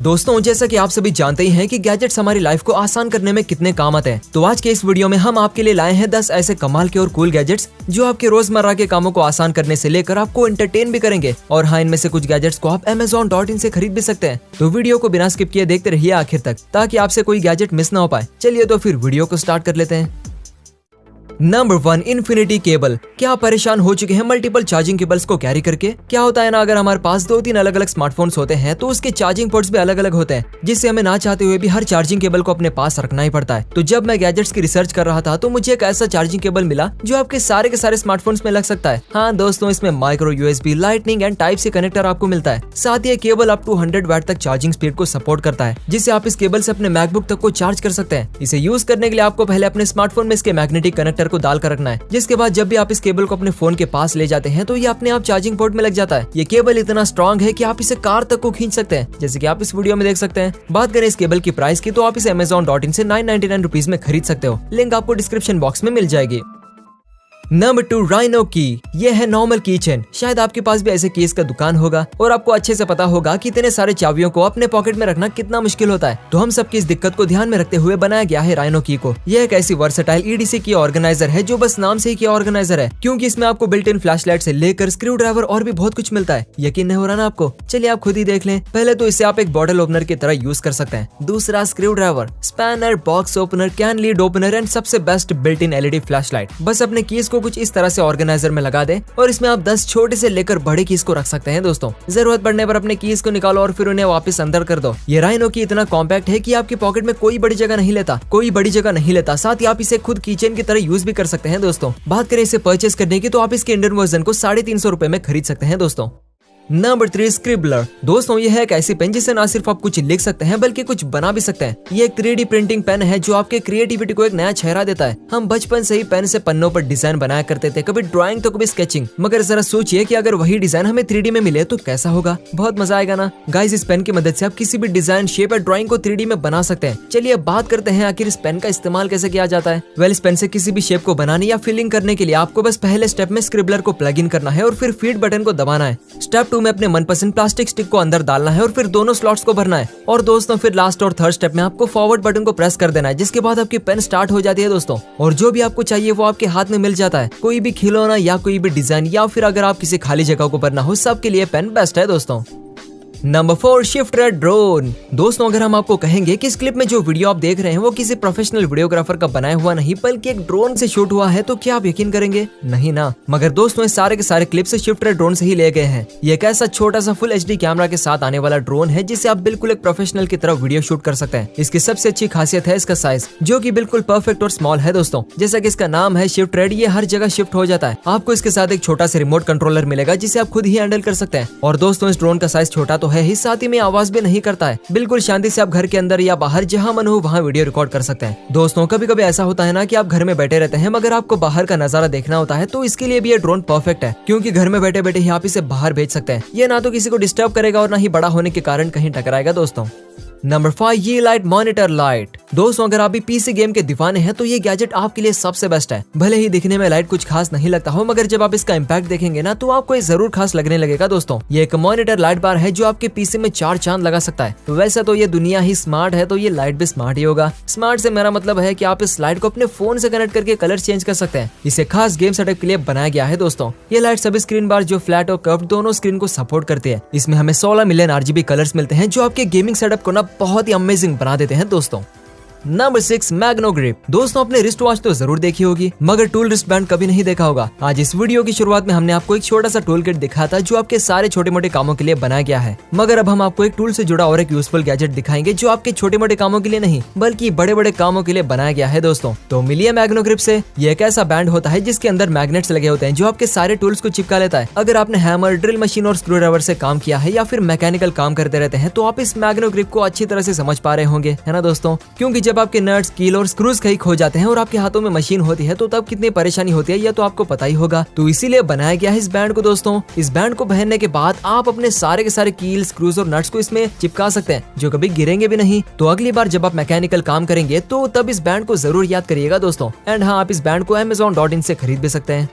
दोस्तों, जैसा कि आप सभी जानते ही हैं कि गैजेट्स हमारी लाइफ को आसान करने में कितने काम आते हैं। तो आज के इस वीडियो में हम आपके लिए लाए हैं 10 ऐसे कमाल के और कूल गैजेट्स जो आपके रोजमर्रा के कामों को आसान करने से लेकर आपको एंटरटेन भी करेंगे। और हाँ, इनमें से कुछ गैजेट्स को आप Amazon.in से खरीद भी सकते हैं। तो वीडियो को बिना स्किप किए देखते रहिए आखिर तक, ताकि आपसे कोई गैजेट मिस ना हो पाए। चलिए तो फिर वीडियो को स्टार्ट कर लेते हैं। Number 1, infinity cable. क्या आप परेशान हो चुके हैं मल्टीपल चार्जिंग केबल्स को कैरी करके? क्या होता है ना, अगर हमारे पास 2-3 अलग अलग स्मार्टफोन्स होते हैं तो उसके चार्जिंग पोर्ट्स भी अलग अलग होते हैं, जिससे हमें ना चाहते हुए भी हर चार्जिंग केबल को अपने पास रखना ही पड़ता है। तो जब मैं गैजेट्स की रिसर्च कर रहा था तो मुझे एक ऐसा चार्जिंग केबल मिला जो आपके सारे के सारे स्मार्टफोन्स में लग सकता है। हाँ दोस्तों, इसमें micro USB, lightning and type C connector आपको मिलता है। साथ ही ये केबल अप टू 100 वाट तक चार्जिंग स्पीड को सपोर्ट करता है, जिससे आप इस केबल से अपने मैकबुक तक को चार्ज कर सकते हैं। इसे यूज करने के लिए आपको पहले अपने स्मार्टफोन में इसके मैग्नेटिक कनेक्टर को डाल कर रखना है, जिसके बाद जब भी आप इस केबल को अपने फोन के पास ले जाते हैं तो ये अपने आप चार्जिंग पोर्ट में लग जाता है। ये केबल इतना स्ट्रॉन्ग है कि आप इसे कार तक को खींच सकते हैं, जैसे कि आप इस वीडियो में देख सकते हैं। बात करें इस केबल की प्राइस की, तो आप इसे Amazon.in से 999 रुपीज में खरीद सकते हो। लिंक आपको डिस्क्रिप्शन बॉक्स में मिल जाएगी। नंबर 2, राइनो की। यह है नॉर्मल की चेन। शायद आपके पास भी ऐसे कीज का दुकान होगा और आपको अच्छे से पता होगा कि इतने सारे चाबियों को अपने पॉकेट में रखना कितना मुश्किल होता है। तो हम सबकी इस दिक्कत को ध्यान में रखते हुए बनाया गया है राइनो की को। यह एक ऐसी वर्सेटाइल EDC की ऑर्गेनाइजर है जो बस नाम से ही की ऑर्गेनाइजर है, क्योंकि इसमें आपको बिल्ट इन फ्लैशलाइट से लेकर स्क्रू ड्राइवर और भी बहुत कुछ मिलता है। यकीन नहीं हो रहा ना आपको? चलिए आप खुद ही देख लें। पहले तो इसे आप एक बॉटल ओपनर की तरह यूज कर सकते हैं। दूसरा, screwdriver, spanner, box opener, can lid opener and सबसे best built in LED flashlight. बस अपने कीज को कुछ इस तरह से ऑर्गेनाइजर में लगा दें और इसमें आप 10 छोटे से लेकर बड़े कीज को रख सकते हैं। दोस्तों, जरूरत पड़ने पर अपने कीज को निकालो और फिर उन्हें वापस अंदर कर दो। ये राइनो की इतना कॉम्पैक्ट है कि आपके पॉकेट में कोई बड़ी जगह नहीं लेता। साथ ही आप इसे खुद कीचेन की तरह यूज भी कर सकते हैं। दोस्तों, बात करें इसे परचेस करने की, तो आप इसके इंडियन वर्जन को 350 रुपए में खरीद सकते हैं। दोस्तों, नंबर 3, स्क्रिबलर। दोस्तों, यह है एक ऐसी पेन जिससे ना सिर्फ आप कुछ लिख सकते हैं बल्कि कुछ बना भी सकते हैं। ये एक 3D प्रिंटिंग पेन है जो आपके क्रिएटिविटी को एक नया चेहरा देता है। हम बचपन से ही पेन से पन्नों पर डिजाइन बनाया करते थे, कभी ड्राइंग तो कभी स्केचिंग। मगर जरा सोचिए कि अगर वही डिजाइन हमें 3D में मिले तो कैसा होगा? बहुत मजा आएगा ना। गाइस, इस पेन की मदद से आप किसी भी डिजाइन, शेप या ड्राइंग को 3D में बना सकते हैं। चलिए अब बात करते हैं आखिर इस पेन का इस्तेमाल कैसे किया जाता है। वेल, इस पेन से किसी भी शेप को बनाने या फिलिंग करने के लिए आपको बस पहले स्टेप में स्क्रिबलर को प्लग इन करना है और फिर फीड बटन को दबाना है। स्टेप 2 में अपने मनपसंद प्लास्टिक स्टिक को अंदर डालना है और फिर दोनों स्लॉट्स को भरना है। और दोस्तों, फिर लास्ट और थर्ड स्टेप में आपको फॉरवर्ड बटन को प्रेस कर देना है, जिसके बाद आपकी पेन स्टार्ट हो जाती है। दोस्तों, और जो भी आपको चाहिए वो आपके हाथ में मिल जाता है। कोई भी खिलौना या कोई भी डिजाइन, या फिर अगर आप किसी खाली जगह को भरना हो, सबके लिए पेन बेस्ट है। दोस्तों, नंबर 4, शिफ्ट रेड ड्रोन। दोस्तों, अगर हम आपको कहेंगे कि इस क्लिप में जो वीडियो आप देख रहे हैं वो किसी प्रोफेशनल वीडियोग्राफर का बनाया हुआ नहीं बल्कि एक ड्रोन से शूट हुआ है, तो क्या आप यकीन करेंगे? नहीं ना। मगर दोस्तों, इस सारे के सारे क्लिप से शिफ्ट रेड ड्रोन से ही ले गए हैं। ये एक ऐसा छोटा सा फुल HD कैमरा के साथ आने वाला ड्रोन है जिससे आप बिल्कुल एक प्रोफेशनल की तरह वीडियो शूट कर सकते हैं। इसकी सबसे अच्छी खासियत है इसका साइज, जो की बिल्कुल परफेक्ट और स्मॉल है। दोस्तों, जैसा की इसका नाम है शिफ्ट रेड, ये हर जगह शिफ्ट हो जाता है। आपको इसके साथ एक छोटा सा रिमोट कंट्रोलर मिलेगा जिसे आप खुद ही हैंडल कर सकते हैं। और दोस्तों, इस ड्रोन का साइज छोटा तो है ही, साथ ही में आवाज भी नहीं करता है। बिल्कुल शांति से आप घर के अंदर या बाहर जहां मन हो वहां वीडियो रिकॉर्ड कर सकते हैं। दोस्तों, कभी कभी ऐसा होता है ना कि आप घर में बैठे रहते हैं मगर आपको बाहर का नजारा देखना होता है, तो इसके लिए भी ये ड्रोन परफेक्ट है, क्योंकि घर में बैठे बैठे ही आप इसे बाहर भेज सकते हैं। ये ना तो किसी को डिस्टर्ब करेगा और ना ही बड़ा होने के कारण कहीं टकराएगा। दोस्तों, नंबर 5, ये लाइट मॉनिटर लाइट। दोस्तों, अगर आप भी PC गेम के दीवाने हैं तो ये गैजेट आपके लिए सबसे बेस्ट है। भले ही दिखने में लाइट कुछ खास नहीं लगता हो, मगर जब आप इसका इम्पैक्ट देखेंगे ना तो आपको ये जरूर खास लगने लगेगा। दोस्तों, ये एक मॉनिटर लाइट बार है जो आपके PC में 4 चांद लगा सकता है। तो वैसे तो ये दुनिया ही स्मार्ट है, तो ये लाइट भी स्मार्ट ही होगा। स्मार्ट से मेरा मतलब है कि आप इस लाइट को अपने फोन से कनेक्ट करके कलर चेंज कर सकते हैं। इसे खास गेम सेटअप के लिए बनाया गया है। दोस्तों, ये लाइट सभी स्क्रीन बार जो फ्लैट और कर्व्ड दोनों स्क्रीन को सपोर्ट करती है। इसमें हमें 16 मिलियन RGB कलर्स मिलते हैं जो आपके गेमिंग सेटअप को ना बहुत ही अमेजिंग बना देते हैं। दोस्तों, नंबर 6, मैग्नो ग्रिप। दोस्तों, अपने रिस्ट वॉच तो जरूर देखी होगी मगर टूल रिस्ट बैंड कभी नहीं देखा होगा। आज इस वीडियो की शुरुआत में हमने आपको एक छोटा सा टूल किट दिखाया था जो आपके सारे छोटे मोटे कामों के लिए बनाया गया है। मगर अब हम आपको एक टूल से जुड़ा और एक यूजफुल गैजेट दिखाएंगे जो आपके छोटे मोटे कामों के लिए नहीं बल्कि बड़े बड़े कामों के लिए बनाया गया है। दोस्तों, तो मिलिए मैग्नो ग्रिप से। ये एक ऐसा बैंड होता है जिसके अंदर मैग्नेट्स लगे होते हैं जो आपके सारे टूल्स को चिपका लेता है। अगर आपने हैमर, ड्रिल मशीन और स्क्रू ड्राइवर से काम किया है या फिर मैकेनिकल काम करते रहते हैं तो आप इस मैग्नो ग्रिप को अच्छी तरह से समझ पा रहे होंगे, है ना दोस्तों? क्योंकि जब आपके नट्स, कील और स्क्रूज कहीं खो जाते हैं और आपके हाथों में मशीन होती है तो तब कितनी परेशानी होती है, यह तो आपको पता ही होगा। तो इसीलिए बनाया गया है इस बैंड को। दोस्तों, इस बैंड को पहनने के बाद आप अपने सारे के सारे कील, स्क्रूज और नट्स को इसमें चिपका सकते हैं जो कभी गिरेंगे भी नहीं। तो अगली बार जब आप मैकेनिकल काम करेंगे तो तब इस बैंड को जरूर याद करिएगा। दोस्तों, एंड हाँ, आप इस बैंड को Amazon.in से खरीद भी सकते हैं।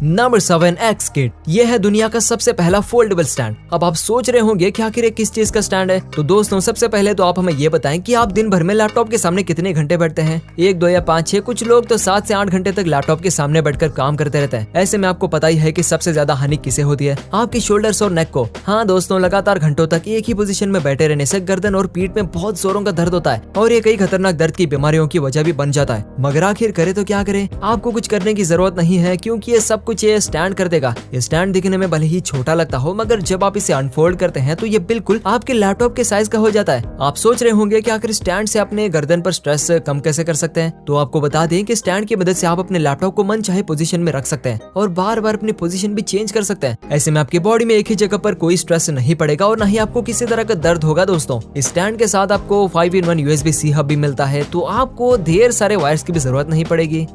Number 7 x kit. यह है दुनिया का सबसे पहला फोल्डेबल स्टैंड। अब आप सोच रहे होंगे कि आखिर ये किस चीज का स्टैंड है। तो दोस्तों सबसे पहले तो आप हमें ये बताएं कि आप दिन भर में लैपटॉप के सामने कितने घंटे बैठते हैं। 1, 2 या 5, 6, कुछ लोग तो 7 से 8 घंटे तक लैपटॉप के सामने बैठकर काम करते रहते हैं। ऐसे में आपको पता ही है कि सबसे ज्यादा हानि किसे होती है, आपकी शोल्डर्स और नेक को। हाँ दोस्तों, लगातार घंटों तक एक ही पोजीशन में बैठे रहने से गर्दन और पीठ में बहुत जोरों का दर्द होता है और ये कई खतरनाक दर्द की बीमारियों की वजह भी बन जाता है। मगर आखिर करे तो क्या करें, आपको कुछ करने की जरूरत नहीं है क्योंकि ये सब कुछ ये स्टैंड कर देगा। ये स्टैंड दिखने में भले ही छोटा लगता हो, मगर जब आप इसे अनफोल्ड करते हैं तो ये बिल्कुल आपके लैपटॉप के साइज का हो जाता है। आप सोच रहे होंगे कि आखिर स्टैंड से अपने गर्दन पर स्ट्रेस कम कैसे कर सकते हैं। तो आपको बता दें कि स्टैंड की मदद से आप अपने लैपटॉप को मन चाहे पोजीशन में रख सकते हैं और बार बार अपनी पोजीशन भी चेंज कर सकते हैं। ऐसे में आपकी बॉडी में एक ही जगह पर कोई स्ट्रेस नहीं पड़ेगा और न ही आपको किसी तरह का दर्द होगा। दोस्तों इस स्टैंड के साथ आपको 5-in-1 USB-C हब भी मिलता है, तो आपको ढेर सारे वायर्स की भी जरूरत नहीं पड़ेगी।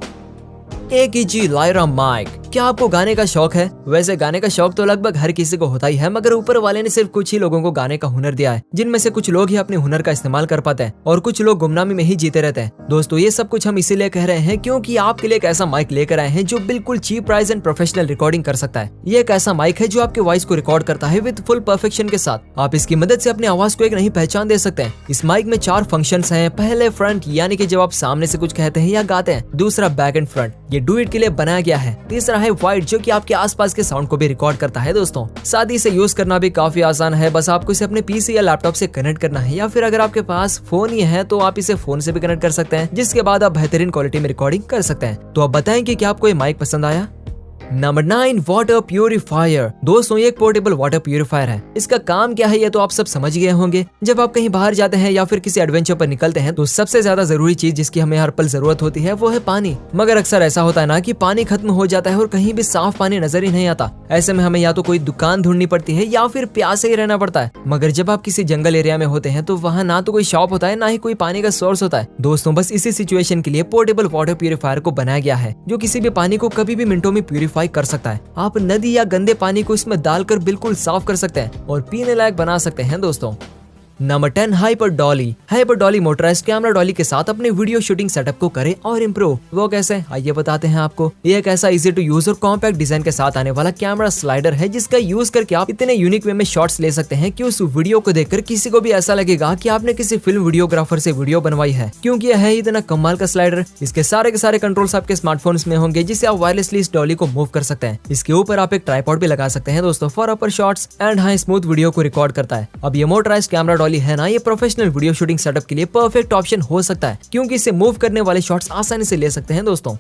AKG Lyra mic. क्या आपको गाने का शौक है? वैसे गाने का शौक तो लगभग हर किसी को होता ही है, मगर ऊपर वाले ने सिर्फ कुछ ही लोगों को गाने का हुनर दिया है, जिनमें से कुछ लोग ही अपने हुनर का इस्तेमाल कर पाते हैं और कुछ लोग गुमनामी में ही जीते रहते हैं। दोस्तों ये सब कुछ हम इसीलिए कह रहे हैं क्योंकि आपके लिए एक ऐसा माइक लेकर आए हैं जो बिल्कुल cheap price and professional recording कर सकता है। ये एक ऐसा माइक है जो आपके वॉइस को रिकॉर्ड करता है विद फुल परफेक्शन के साथ। आप इसकी मदद से अपनी आवाज को एक नई पहचान दे सकते हैं। इस माइक में 4 फंक्शंस हैं। पहले फ्रंट, यानी कि जब आप सामने से कुछ कहते हैं या गाते हैं। दूसरा बैक एंड फ्रंट, ये डू इट के लिए बनाया गया है। तीसरा है वाइड, जो कि आपके आसपास के साउंड को भी रिकॉर्ड करता है। दोस्तों साथ ही इसे यूज करना भी काफी आसान है। बस आपको इसे अपने पीसी या लैपटॉप से कनेक्ट करना है, या फिर अगर आपके पास फोन ही है तो आप इसे फोन से भी कनेक्ट कर सकते हैं, जिसके बाद आप बेहतरीन क्वालिटी में रिकॉर्डिंग कर सकते हैं। तो आप बताएं कि क्या आपको ये माइक पसंद आया। Number 9 water purifier. दोस्तों ये एक पोर्टेबल वाटर प्यूरिफायर है। इसका काम क्या है ये तो आप सब समझ गए होंगे। जब आप कहीं बाहर जाते हैं या फिर किसी एडवेंचर पर निकलते हैं तो सबसे ज्यादा जरूरी चीज जिसकी हमें हर पल जरूरत होती है वो है पानी। मगर अक्सर ऐसा होता है ना कि पानी खत्म हो जाता है और कहीं भी साफ पानी नजर ही नहीं आता। ऐसे में हमें या तो कोई दुकान ढूंढनी पड़ती है या फिर प्यासे ही रहना पड़ता है। मगर जब आप किसी जंगल एरिया में होते हैं तो वहाँ ना तो कोई शॉप होता है, ना ही कोई पानी का सोर्स होता है। दोस्तों बस इसी सिचुएशन के लिए पोर्टेबल वाटर प्यूरिफायर को बनाया गया है, जो किसी भी पानी को कभी भी मिनटों में प्यूरिफाई कर सकता है। आप नदी या गंदे पानी को इसमें डालकर बिल्कुल साफ कर सकते हैं और पीने लायक बना सकते हैं। दोस्तों number 10 hyper Dolly. Hyper Dolly motorised camera Dolly के साथ अपने वीडियो शूटिंग सेटअप को करे और इम्प्रूव। वो कैसे, आइए बताते हैं आपको। ये एक ऐसा इजी टू यूज और कॉम्पैक्ट डिजाइन के साथ आने वाला कैमरा स्लाइडर है, जिसका यूज करके आप इतने यूनिक वे में शॉट्स ले सकते हैं कि उस वीडियो को देखकर किसी को भी ऐसा लगेगा कि आपने किसी फिल्म वीडियोग्राफर से वीडियो बनवाई है, क्योंकि यह है इतना कमाल का स्लाइडर। इसके सारे के सारे कंट्रोल्स आपके स्मार्टफोन्स में होंगे, जिससे आप वायरलेसली इस डॉली को मूव कर सकते हैं। इसके ऊपर आप एक ट्राइपॉड भी लगा सकते हैं दोस्तों for upper shots and high smooth video को रिकॉर्ड करता है। अब ये मोटराइज्ड कैमरा डॉली है ना, ये प्रोफेशनल वीडियो शूटिंग सेटअप के लिए परफेक्ट ऑप्शन हो सकता है, क्योंकि इसे मूव करने वाले शॉट्स आसानी से ले सकते हैं। दोस्तों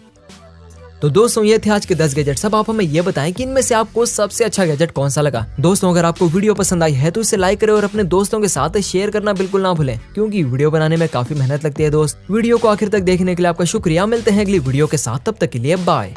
तो दोस्तों ये थे आज के 10 गैजेट्स। अब आप हमें ये बताएं कि इनमें से आपको सबसे अच्छा गैजेट कौन सा लगा। दोस्तों अगर आपको वीडियो पसंद आई है तो इसे लाइक करें और अपने दोस्तों के साथ शेयर करना बिल्कुल ना भूलें, क्योंकि वीडियो बनाने में काफी मेहनत लगती है। दोस्त वीडियो को आखिर तक देखने के लिए आपका शुक्रिया। मिलते हैं अगली वीडियो के साथ, तब तक के लिए बाय।